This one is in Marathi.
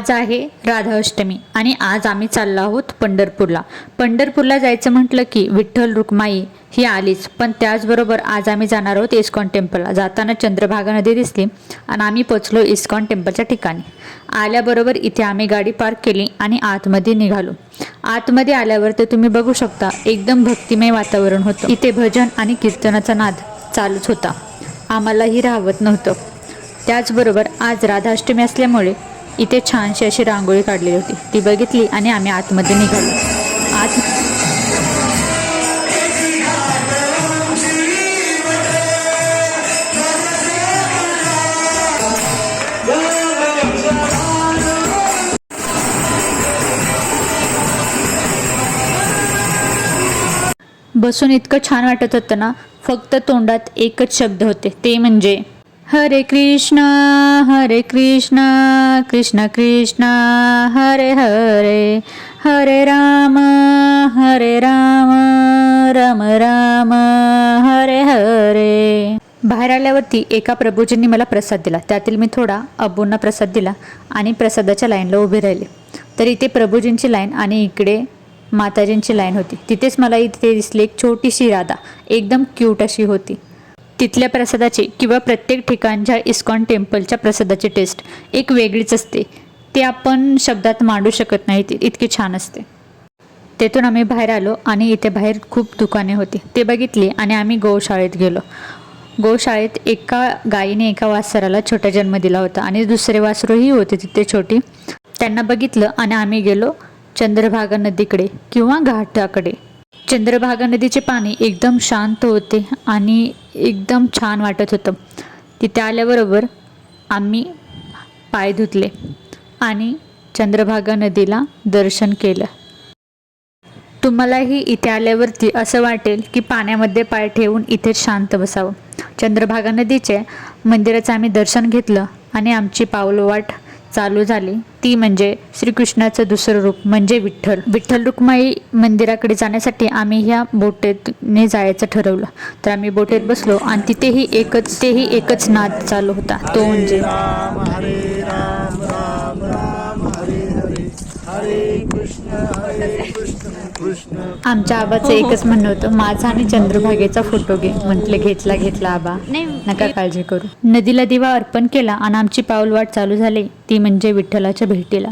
आज आहे राधाअष्टमी आणि आज आम्ही चाललो आहोत पंढरपूरला. पंढरपूरला जायचं म्हटलं की विठ्ठल रुक्माई ही आलीच, पण त्याचबरोबर आज आम्ही जाणार आहोत इस्कॉन टेम्पलला. जाताना चंद्रभागा नदी दिसली आणि आम्ही पोचलो इस्कॉन टेम्पलच्या ठिकाणी. आल्याबरोबर इथे आम्ही गाडी पार्क केली आणि आतमध्ये निघालो. आतमध्ये आल्यावर तर तुम्ही बघू शकता एकदम भक्तिमय वातावरण होतं. इथे भजन आणि कीर्तनाचा नाद चालूच होता. आम्हालाही राहवत नव्हतं. त्याचबरोबर आज राधाअष्टमी असल्यामुळे इथे छानशी अशी रांगोळी काढलेली होती, ती बघितली आणि आम्ही आतमध्ये निघालो. आत बसून इतकं छान वाटत होतं ना. फक्त तोंडात एकच शब्द होते, ते म्हणजे हरे कृष्णा कृष्ण कृष्ण हरे हरे, हरे राम राम राम हरे हरे. बाहेर आल्यावरती एका प्रभूजींनी मला प्रसाद दिला. त्यातील मी थोडा अबूंना प्रसाद दिला आणि प्रसादाच्या लाईनला उभे राहिले. तर इथे प्रभूजींची लाईन आणि इकडे माताजींची लाईन होती. तिथेच मला इथे दिसली एक छोटीशी राधा, एकदम क्यूट अशी होती. तिथल्या प्रसादाची किंवा प्रत्येक ठिकाणच्या इस्कॉन टेम्पलच्या प्रसादाची टेस्ट एक वेगळीच असते. ते आपण शब्दात मांडू शकत नाही, ती इतकी छान असते. तेथून आम्ही बाहेर आलो आणि इथे बाहेर खूप दुकाने होती, ते बघितली आणि आम्ही गोशाळेत गेलो. गोशाळेत एका गायीने एका वासराला छोटा जन्म दिला होता आणि दुसरे वासरूही होते तिथे छोटी. त्यांना बघितलं आणि आम्ही गेलो चंद्रभागा नदीकडे किंवा घाटाकडे. चंद्रभागा नदीचे पाणी एकदम शांत होते आणि एकदम छान वाटत होतं. तिथे आल्याबरोबर आम्ही पाय धुतले आणि चंद्रभागा नदीला दर्शन केलं. तुम्हालाही इथे आल्यावरती असं वाटेल की पाण्यामध्ये पाय ठेवून इथेच शांत बसावं. चंद्रभागा नदीचे मंदिराचं आम्ही दर्शन घेतलं आणि आमची पावलवाट चालू झाली, ती म्हणजे श्रीकृष्णाचं दुसरं रूप म्हणजे विठ्ठल रुक्माई मंदिराकडे जाण्यासाठी आम्ही ह्या बोटेने जायचं ठरवलं. तर आम्ही बोटेत बसलो आणि तिथेही एकच नाद चालू होता, तो म्हणजे आमच्या आबाचं एकच म्हणणं होतं, माझा आणि चंद्रभागेचा फोटो घे. म्हटले घेतला आबा, नका काळजी करू. नदीला दिवा अर्पण केला आणि आमची पाऊलवाट चालू झाली, ती म्हणजे विठ्ठलाच्या भेटीला.